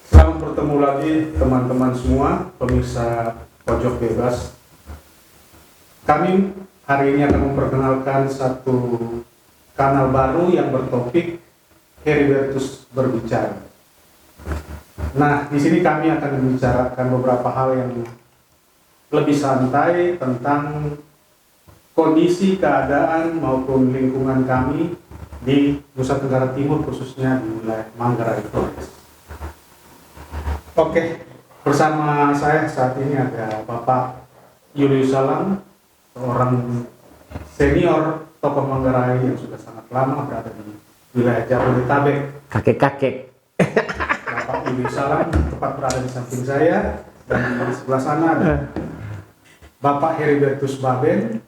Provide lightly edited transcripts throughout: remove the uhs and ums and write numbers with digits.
Selamat bertemu lagi teman-teman semua, pemirsa Pojok Bebas. Kami hari ini akan memperkenalkan satu kanal baru yang bertopik Heribertus Berbicara. Nah, di sini kami akan membicarakan beberapa hal yang lebih santai tentang kondisi, keadaan maupun lingkungan kami di Nusa Tenggara Timur, khususnya di wilayah Manggarai Flores. Oke, bersama saya saat ini ada Bapak Julius Salam, seorang senior tokoh Manggarai yang sudah sangat lama berada di wilayah Jabodetabek. Kakek-kakek. Bapak Julius Salam tepat berada di samping saya, dan di sebelah sana ada Bapak Heribertus Baben,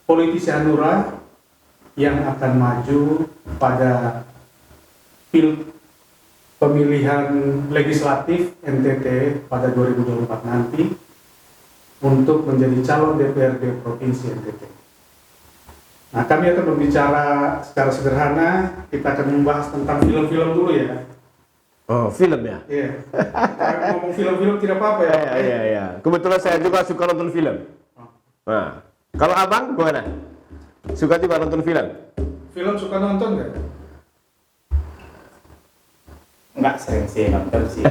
politisi Hanura yang akan maju pada pemilihan legislatif NTT pada 2024 nanti untuk menjadi calon DPRD Provinsi NTT. Nah, kami akan berbicara secara sederhana, kita akan membahas tentang film-film dulu ya. Oh, film ya? Iya. Kita ngomong film-film tidak apa-apa ya. Iya. Kebetulan saya juga suka nonton film. Nah, kalau abang gimana? Suka juga nonton film? Film suka nonton nggak? Nggak sering sih nonton sih.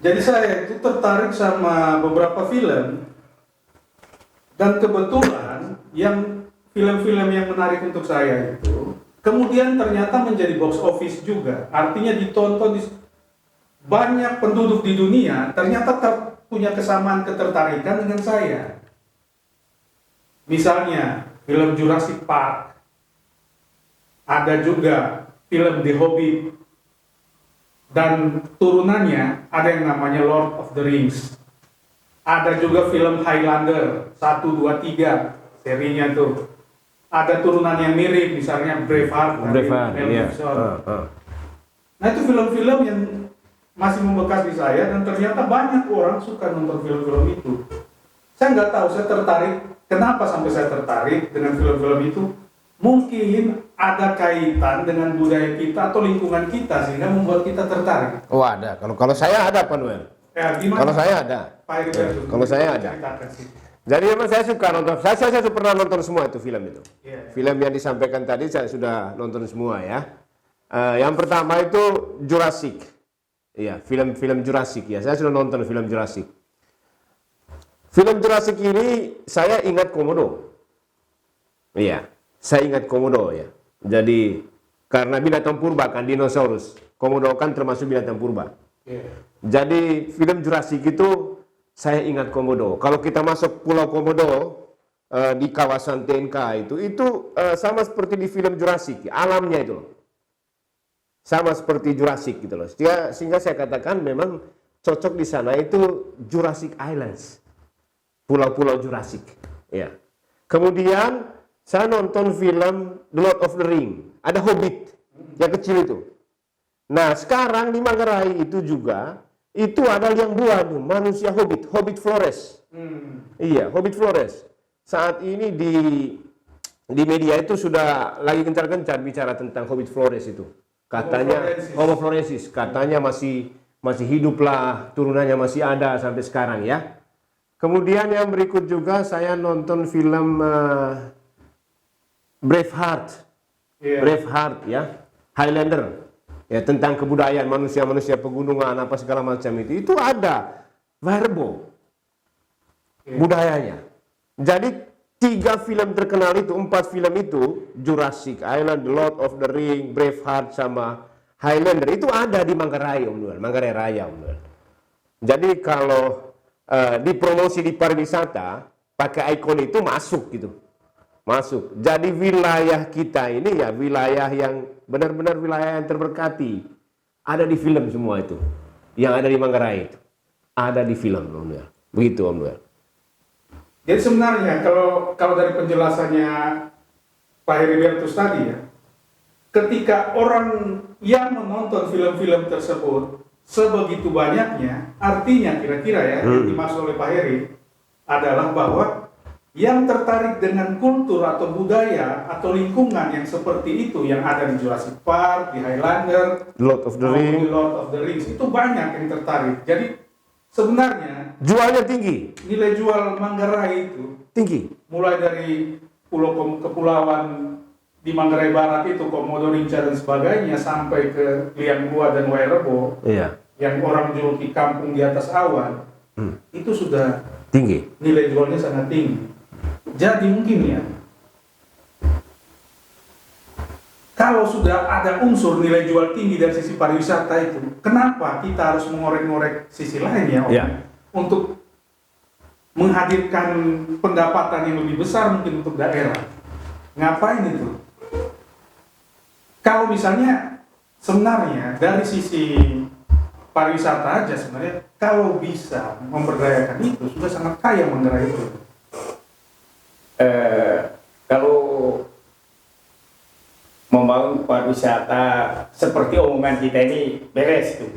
Jadi saya itu tertarik sama beberapa film, dan kebetulan yang film-film yang menarik untuk saya itu kemudian ternyata menjadi box office juga. Artinya ditonton di banyak penduduk di dunia, ternyata punya kesamaan ketertarikan dengan saya. Misalnya film Jurassic Park, ada juga film The Hobbit, dan turunannya ada yang namanya Lord of the Rings. Ada juga film Highlander 1, 2, 3 serinya tuh. Ada turunan yang mirip, misalnya Braveheart, Mel iya. Gibson. Nah, itu film-film yang masih membekas di saya, dan ternyata banyak orang suka nonton film-film itu. Saya nggak tahu, saya tertarik. Kenapa sampai saya tertarik dengan film-film itu? Mungkin ada kaitan dengan budaya kita atau lingkungan kita sehingga membuat kita tertarik. Oh, ada. Kalau saya ada, Pak Noel. Ya, gimana? Kalau saya ada. Pak Heribertus, Kalau saya ada. ceritakan sih. Jadi memang saya suka nonton. Saya pernah nonton semua itu film itu. Iya. Film yang disampaikan tadi saya sudah nonton semua ya. Yang pertama itu Jurassic. Iya, film Jurassic ya. Saya sudah nonton film Jurassic. Film Jurassic ini saya ingat Komodo. Iya, saya ingat Komodo ya. Jadi karena binatang purba kan dinosaurus. Komodo kan termasuk binatang purba. Iya. Jadi film Jurassic itu saya ingat Komodo. Kalau kita masuk Pulau Komodo di kawasan TNK itu sama seperti di film Jurassic, alamnya itu loh. Sama seperti Jurassic gitu loh. Sehingga saya katakan memang cocok di sana itu Jurassic Islands. Pulau-pulau Jurassic. Ya. Kemudian saya nonton film The Lord of the Ring. Ada Hobbit yang kecil itu. Nah, sekarang di Manggarai itu juga itu ada yang buat manusia Hobbit Flores. Iya, Hobbit Flores. Saat ini di media itu sudah lagi gencar-gencar bicara tentang Hobbit Flores itu. Katanya Homo florensis, katanya masih hidup lah, turunannya masih ada sampai sekarang ya. Kemudian yang berikut juga saya nonton film Braveheart. Iya. Braveheart ya, Highlander. Ya, tentang kebudayaan manusia-manusia pegunungan apa segala macam itu ada verbo budayanya. Jadi 3 film terkenal itu, 4 film itu, Jurassic Island, The Lord of the Ring, Braveheart sama Highlander itu ada di Manggarai, Om Nuel, Manggarai Raya, Om Nuel. Jadi kalau dipromosi di pariwisata pakai ikon itu masuk gitu. Masuk. Jadi wilayah kita ini ya wilayah yang benar-benar wilayah yang terberkati. Ada di film semua itu. Yang ada di Manggarai itu. Ada di film, Om Noel. Begitu, Om Noel. Jadi sebenarnya kalau dari penjelasannya Pak Heribertus tadi ya, ketika orang yang menonton film-film tersebut sebegitu banyaknya, artinya kira-kira ya yang dimaksud oleh Pak Heri adalah bahwa yang tertarik dengan kultur atau budaya atau lingkungan yang seperti itu yang ada di Jurassic Park, di Highlander, Lord of the maupun di Ring. Lord of the Rings, itu banyak yang tertarik. Jadi sebenarnya Jualnya tinggi, nilai jual Manggarai itu tinggi. mulai dari kepulauan di Manggarai Barat itu, Komodo, Rinca dan sebagainya, sampai ke Liang Gua dan Wairebo Iya, yang orang juluki kampung di atas awan, itu sudah tinggi. nilai jualnya sangat tinggi. Jadi mungkin ya, kalau sudah ada unsur nilai jual tinggi dari sisi pariwisata itu, kenapa kita harus mengorek-ngorek sisi lain ya, Om? Ya. Untuk menghadirkan pendapatan yang lebih besar mungkin untuk daerah. Ngapain itu? Kalau misalnya sebenarnya dari sisi pariwisata aja sebenarnya, kalau bisa memberdayakan itu sudah sangat kaya Manggarai itu. Kalau membangun pariwisata seperti omongan kita ini beres tuh.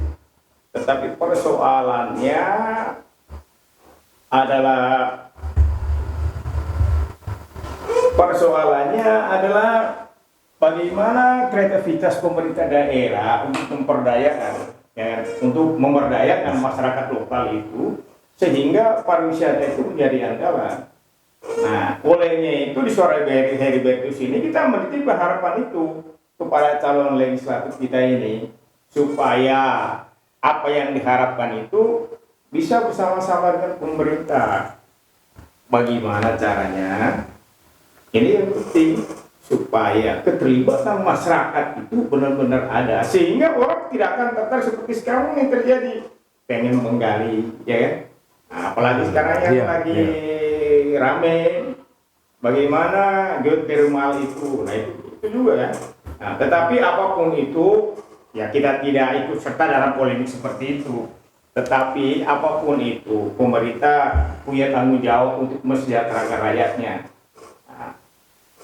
Tetapi persoalannya adalah bagaimana kreativitas pemerintah daerah untuk memberdayakan masyarakat lokal itu sehingga pariwisata itu menjadi andalan. Nah, olehnya itu di suara Heri Bertus ini kita menitip harapan itu kepada calon legislatif kita ini supaya apa yang diharapkan itu bisa bersama-sama dengan pemerintah. Bagaimana caranya? Ini yang penting supaya keterlibatan masyarakat itu benar-benar ada sehingga orang tidak akan tertarik seperti sekarang yang terjadi pengen menggali, ya kan? Nah, apalagi sekarang yang lagi rame bagaimana geothermal itu, nah itu juga kan. Nah, tetapi apapun itu ya kita tidak ikut serta dalam polemik seperti itu. Tetapi apapun itu pemerintah punya tanggung jawab untuk mesejahterakan rakyatnya. Nah,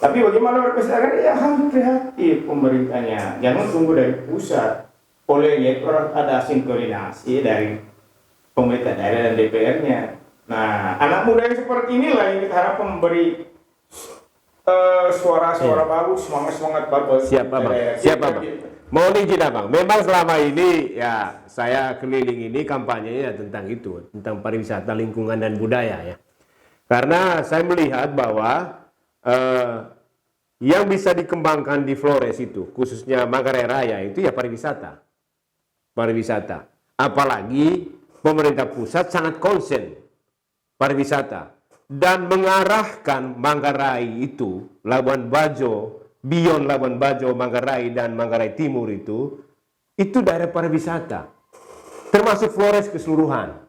tapi bagaimana berkesetaraan ya harus kreatif pemerintahnya, jangan tunggu dari pusat. Olehnya itu harus ada sinkronisasi dari pemerintah daerah dan DPR-nya. Nah, anak muda yang seperti inilah yang kita harap memberi suara-suara baru, semangat-semangat baru. Siapa Bang? Siapa Bang? Mohon izin Abang, memang selama ini ya saya keliling ini kampanyenya tentang itu, tentang pariwisata, lingkungan dan budaya ya. Karena saya melihat bahwa yang bisa dikembangkan di Flores itu, khususnya Manggarai Raya itu ya pariwisata. Pariwisata. Apalagi pemerintah pusat sangat konsen pariwisata dan mengarahkan Manggarai itu, Labuan Bajo, beyond Labuan Bajo, Manggarai dan Manggarai Timur itu daerah pariwisata, termasuk Flores keseluruhan.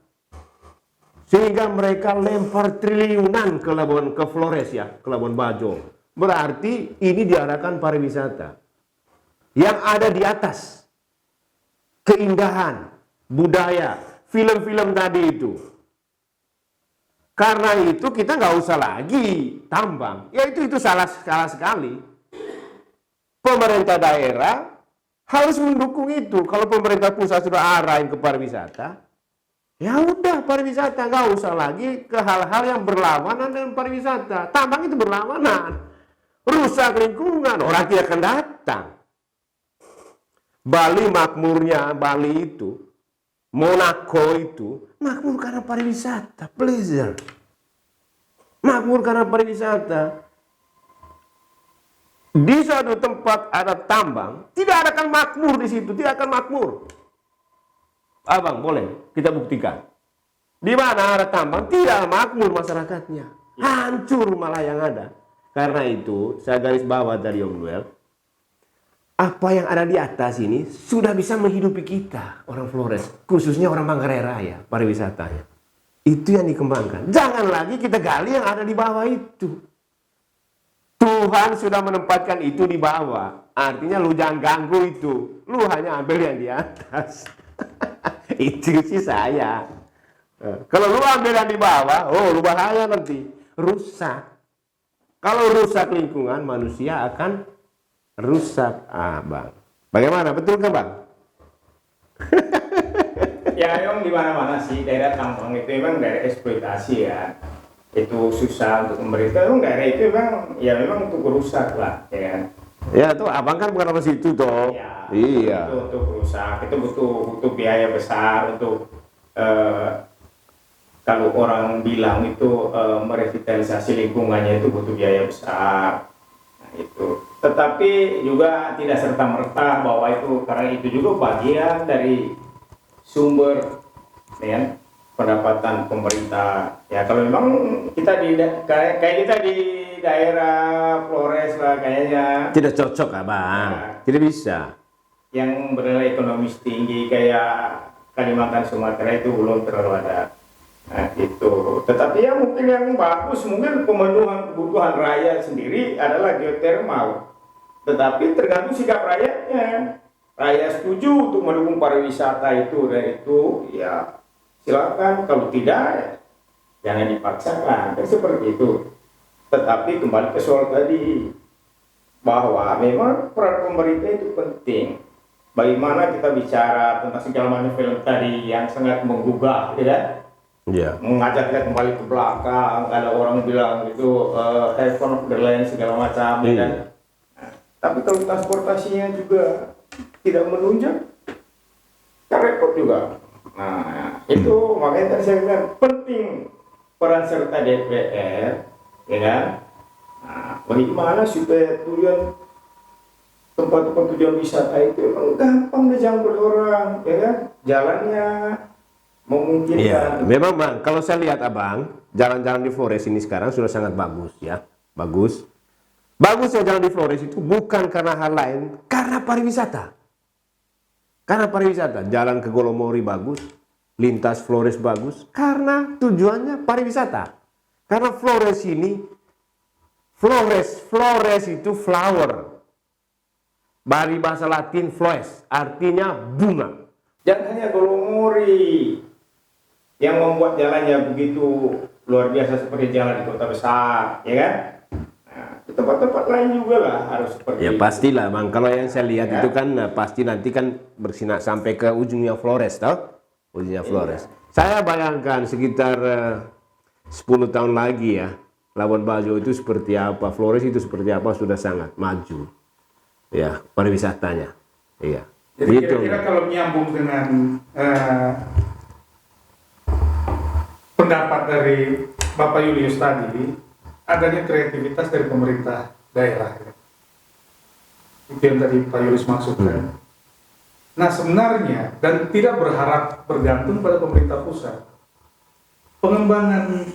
Sehingga mereka lempar triliunan ke Flores ya, ke Labuan Bajo. Berarti ini diarahkan pariwisata yang ada di atas keindahan budaya, film-film tadi itu. Karena itu kita nggak usah lagi tambang. Ya itu salah sekali. Pemerintah daerah harus mendukung itu. Kalau pemerintah pusat sudah arahin ke pariwisata, ya udah pariwisata, nggak usah lagi ke hal-hal yang berlawanan dengan pariwisata. Tambang itu berlawanan, rusak lingkungan, orang tidak akan datang. Bali makmurnya, Bali itu, Monaco itu makmur karena pariwisata, pleasure. Makmur karena pariwisata. Di suatu tempat ada tambang, tidak akan makmur di situ, tidak akan makmur. Abang, boleh kita buktikan. Di mana ada tambang, tidak makmur masyarakatnya. Hancur malah yang ada. Karena itu, saya garis bawah dari Om Duel, apa yang ada di atas ini sudah bisa menghidupi kita, orang Flores, khususnya orang Manggarai Raya, pariwisatanya. Itu yang dikembangkan. Jangan lagi kita gali yang ada di bawah itu. Tuhan sudah menempatkan itu di bawah. Artinya lu jangan ganggu itu. Lu hanya ambil yang di atas. Itu sih saya. Kalau lu ambil yang di bawah, oh lu bahaya nanti. Rusak. Kalau rusak lingkungan, manusia akan rusak. Bang. Bagaimana? Betul kan Bang? Ya memang di mana-mana sih daerah tambang itu memang daerah eksploitasi ya. itu susah untuk pemerintah. Memang daerah itu memang untuk merusak lah, ya kan. Ya tuh abang kan bukan orang situ toh. Ya, Iya. itu untuk merusak itu butuh biaya besar untuk kalau orang bilang itu merevitalisasi lingkungannya itu butuh biaya besar. Nah, itu. Tetapi juga tidak serta-merta bahwa itu, karena itu juga bagian dari sumber, ya, pendapatan pemerintah. Ya kalau memang kita kayak kita di daerah Flores lah kayaknya Tidak cocok abang. Ya. Tidak bisa. yang bernilai ekonomis tinggi kayak Kalimantan, Sumatera itu belum terlalu ada. Nah, itu. Tetapi ya mungkin yang bagus, mungkin pemenuhan kebutuhan rakyat sendiri adalah geotermal. Tetapi tergantung sikap rakyatnya. Rakyat setuju untuk mendukung pariwisata itu, dan itu ya silakan. Kalau tidak, jangan dipaksakan. Kan seperti itu. Tetapi kembali ke soal tadi, bahwa memang peran pemerintah itu penting. Bagaimana kita bicara tentang segala macam film tadi yang sangat menggugah, ya kan? Iya. Mengajak kita kembali ke belakang, ada orang bilang itu heaven of the land segala macam, ya kan? Nah, tapi kalau transportasinya juga tidak menunjang, kan repot juga. Nah, itu makanya tadi saya bilang penting peran serta DPR, ya kan? Nah, bagaimana supaya tempat-tempat tujuan wisata itu emang gampang dijangkau orang, ya kan? Jalannya memungkinkan. Iya, memang bang. Kalau saya lihat abang, jalan-jalan di Flores ini sekarang sudah sangat bagus ya, bagus. Bagusnya jalan di Flores itu bukan karena hal lain, karena pariwisata. Karena pariwisata, jalan ke Golomori bagus, lintas Flores bagus, karena tujuannya pariwisata. Karena Flores ini, Flores itu flower. Dari bahasa Latin flores, artinya bunga. Jangan hanya Golomori yang membuat jalannya begitu luar biasa seperti jalan di kota besar, ya kan? Nah, di tempat-tempat lain juga lah harus seperti Ya itu. pastilah bang, kalau yang saya lihat Ya. itu kan pasti nanti kan bersinar sampai ke ujungnya Flores, tau? Ujungnya Flores. Saya bayangkan sekitar 10 tahun lagi ya, Labuan Bajo itu seperti apa, Flores itu seperti apa, sudah sangat maju. Ya, pariwisatanya. Iya. Jadi Gitu. kira-kira kalau menyambung dengan pendapat dari Bapak Julius tadi, adanya kreativitas dari pemerintah daerah. Itu yang tadi Pak Julius maksudkan. Nah sebenarnya, dan tidak berharap bergantung pada pemerintah pusat, pengembangan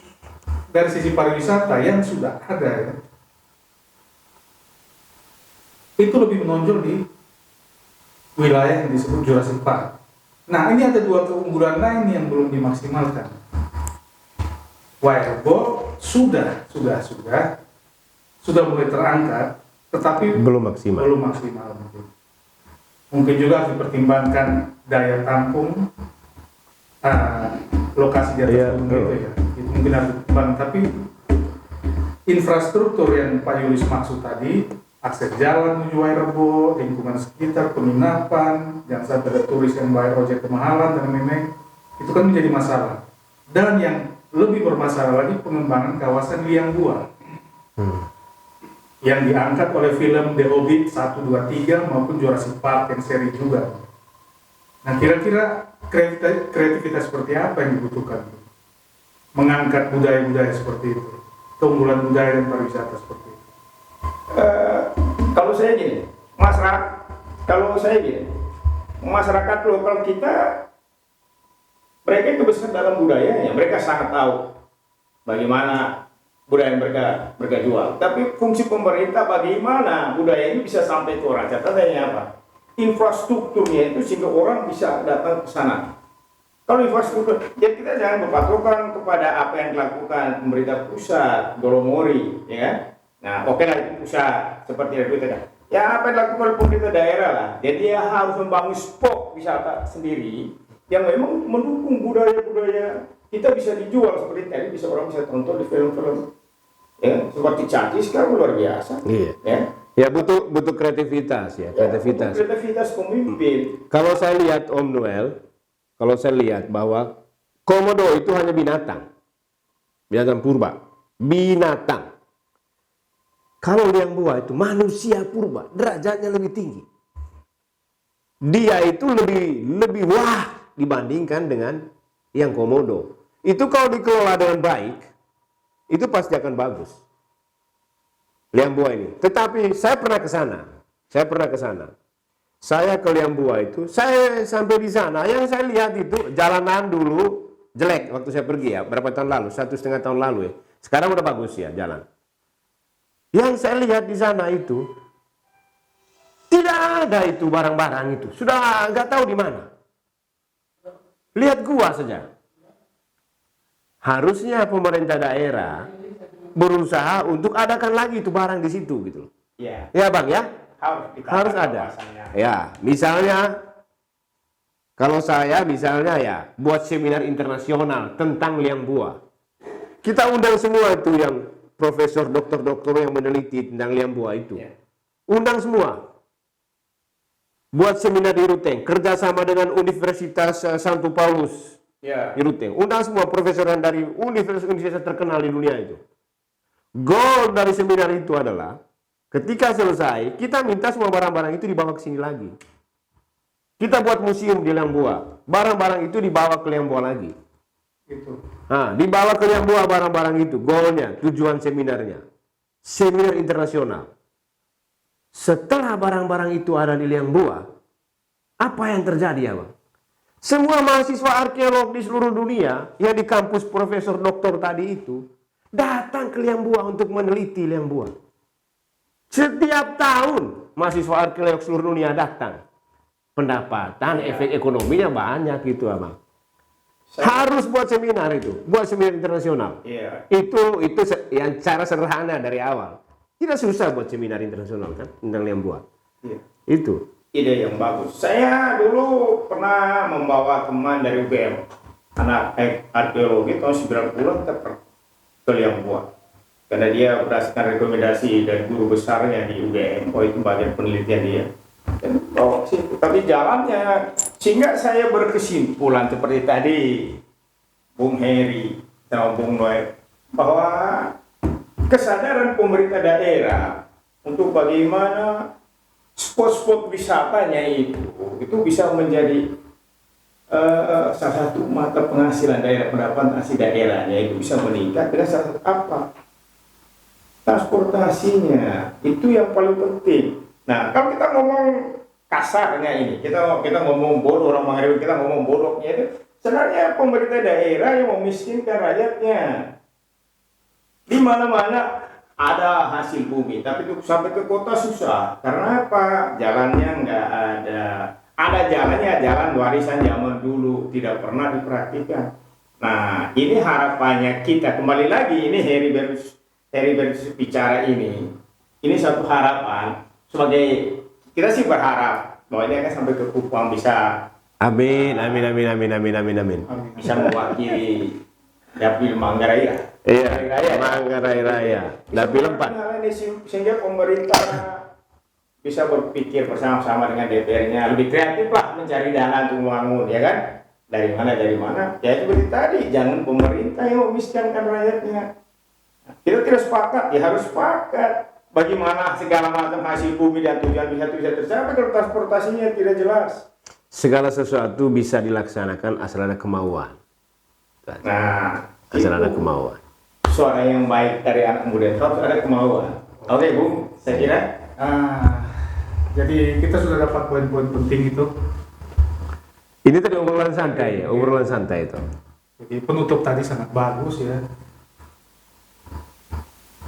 dari sisi pariwisata yang sudah ada ya, itu lebih menonjol di wilayah yang disebut Jurassic Park. Nah ini ada dua keunggulan lain yang belum dimaksimalkan. Wirebo sudah mulai terangkat, tetapi Belum maksimal. Mungkin juga harus dipertimbangkan daya tampung, lokasi di atas Iya, gunung itu ya. Itu mungkin harus dipertimbangkan. Tapi infrastruktur yang Pak Yulis maksud tadi, akses jalan menuju Wirebo, lingkungan sekitar, penginapan, jangan sampai ada turis yang bayar ojek kemahalan dan lain-lain, itu kan menjadi masalah. Dan yang lebih bermasalah lagi pengembangan kawasan Liang Dua yang diangkat oleh film The Hobbit 1, 2, 3 maupun Jurassic Park yang seri juga. Nah kira-kira kreativitas seperti apa yang dibutuhkan mengangkat budaya-budaya seperti itu, keunggulan budaya dan pariwisata seperti itu? Kalau saya gini, masyarakat lokal kita, mereka itu besar dalam budayanya, mereka sangat tahu bagaimana budaya mereka jual. Tapi fungsi pemerintah bagaimana budaya ini bisa sampai ke orang. Catatannya apa? Infrastrukturnya itu sehingga orang bisa datang ke sana. Kalau infrastruktur, ya kita jangan berpatokan kepada apa yang dilakukan pemerintah pusat, Golomori, ya kan? Nah, oke lah itu pusat, seperti yang itu tadi. Ya apa yang dilakukan oleh pemerintah daerah lah. Jadi dia harus membangun spot wisata sendiri yang memang mendukung budaya-budaya kita bisa dijual seperti tadi, bisa orang bisa tonton di film-film. Ya, seperti Caki sekarang luar biasa. Iya. Ya. Ya butuh kreativitas ya, kreativitas. Kreativitas pemimpin. Kalau saya lihat Om Noel, kalau saya lihat bahwa komodo itu hanya binatang purba. binatang. Kalau liang buah itu manusia purba, derajatnya lebih tinggi. Dia itu lebih wah dibandingkan dengan yang komodo. Itu kalau dikelola dengan baik, itu pasti akan bagus. Liang buah ini. Tetapi saya pernah ke sana. Saya ke liang buah itu, saya sampai di sana, yang saya lihat itu jalanan dulu jelek waktu saya pergi ya, berapa tahun lalu, 1,5 tahun lalu ya. Sekarang udah bagus ya jalan. Yang saya lihat di sana itu tidak ada itu barang-barang itu, sudah nggak tahu di mana. Lihat gua saja. Harusnya pemerintah daerah berusaha untuk adakan lagi itu barang di situ gitu loh. Iya. Ya bang ya, harus ditata ada. kawasannya. Ya, misalnya kalau saya misalnya ya buat seminar internasional tentang liang buah. Kita undang semua itu yang profesor, dokter yang meneliti tentang liang buah itu. Ya. Undang semua. Buat seminar di Ruteng, kerjasama dengan Universitas Santo Paulus Ya. di Ruteng. Undang semua profesor dari universitas terkenal di dunia itu. Goal dari seminar itu adalah ketika selesai, kita minta semua barang-barang itu dibawa ke sini lagi. Kita buat museum di liang buah. Barang-barang itu dibawa ke liang buah lagi. Itu. Nah, dibawa ke liang buah barang-barang itu. Goalnya, tujuan seminarnya. Seminar internasional. Setelah barang-barang itu ada di liang buah, apa yang terjadi ya bang? Semua mahasiswa arkeolog di seluruh dunia yang di kampus profesor doktor tadi itu datang ke liang buah untuk meneliti liang buah. Setiap tahun mahasiswa arkeolog seluruh dunia datang. Pendapatan, efek ekonominya banyak gitu abang. Harus buat seminar itu, buat seminar internasional. Iya. Itu yang cara sederhana dari awal. Tidak susah buat seminar internasional kan tentang liang buah. Iya. Itu. Ide yang bagus. Saya dulu pernah membawa teman dari UGM, anak arkeologi tahun 90 ke liang buah. Karena dia berdasarkan rekomendasi dari guru besarnya di UGM, itu bagian penelitian dia. Dan bawa ke situ. Tapi jalannya, sehingga saya berkesimpulan seperti tadi, Bung Heri sama Bung Noel, bahwa kesadaran pemerintah daerah untuk bagaimana spot-spot wisatanya itu bisa menjadi salah satu mata penghasilan daerah, pendapatan asli daerahnya itu bisa meningkat dengan salah satu apa? Transportasinya itu yang paling penting. Nah, kalau kita ngomong kasarnya ini, kita ngomong bodoh, orang mengerti, kita ngomong bodohnya itu sebenarnya pemerintah daerah yang memiskinkan rakyatnya. Di mana-mana ada hasil bumi, tapi untuk sampai ke kota susah. Karena apa? Jalannya nggak ada. Ada jalannya, jalan warisan zaman dulu, tidak pernah diperhatikan. Nah, ini harapannya kita. Kembali lagi, ini Heri bicara ini. Ini satu harapan. Sebagai kita sih berharap bahwa ini akan sampai ke Kupang bisa. Amin. Bisa mewakili Dapil Manggarai ya. Iya, Manggarai Raya. Dapil 4. Sehingga pemerintah bisa berpikir bersama-sama dengan DPR-nya lebih kreatif lah mencari dana untuk membangun, ya kan? Dari mana? Ya seperti tadi, jangan pemerintah yang memiskinkan rakyatnya. Kita tidak sepakat, ya harus sepakat. Bagaimana segala macam hasil bumi dan tujuan bisa tercapai kalau transportasinya tidak jelas. Segala sesuatu bisa dilaksanakan asal ada kemauan. Nah, Asal ada itu kemauan. suara yang baik dari anak muda harus ada kemauan. Oke, Bung, saya kira. Jadi kita sudah dapat poin-poin penting itu. Ini tadi obrolan santai itu. Jadi penutup tadi sangat bagus ya.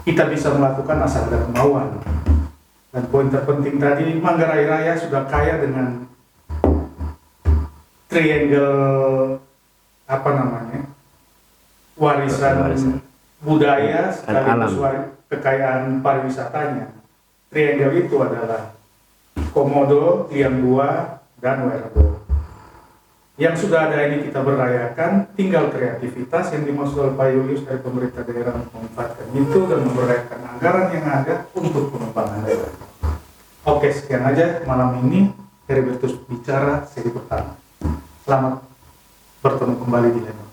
Kita bisa melakukan asal ada kemauan. Dan poin terpenting tadi, Manggarai Raya sudah kaya dengan triangle warisan budaya sekaligus kekayaan pariwisatanya. Triangle itu adalah Komodo, Liang Buah, dan Werebo. Yang sudah ada ini kita berayakan, tinggal kreativitas yang dimaksud oleh Pak Julius dari pemerintah daerah untuk memanfaatkan itu dan memberdayakan anggaran yang ada untuk pengembangan daerah. Oke, sekian aja malam ini Heribertus bicara seri pertama. Selamat bertemu kembali di lain waktu.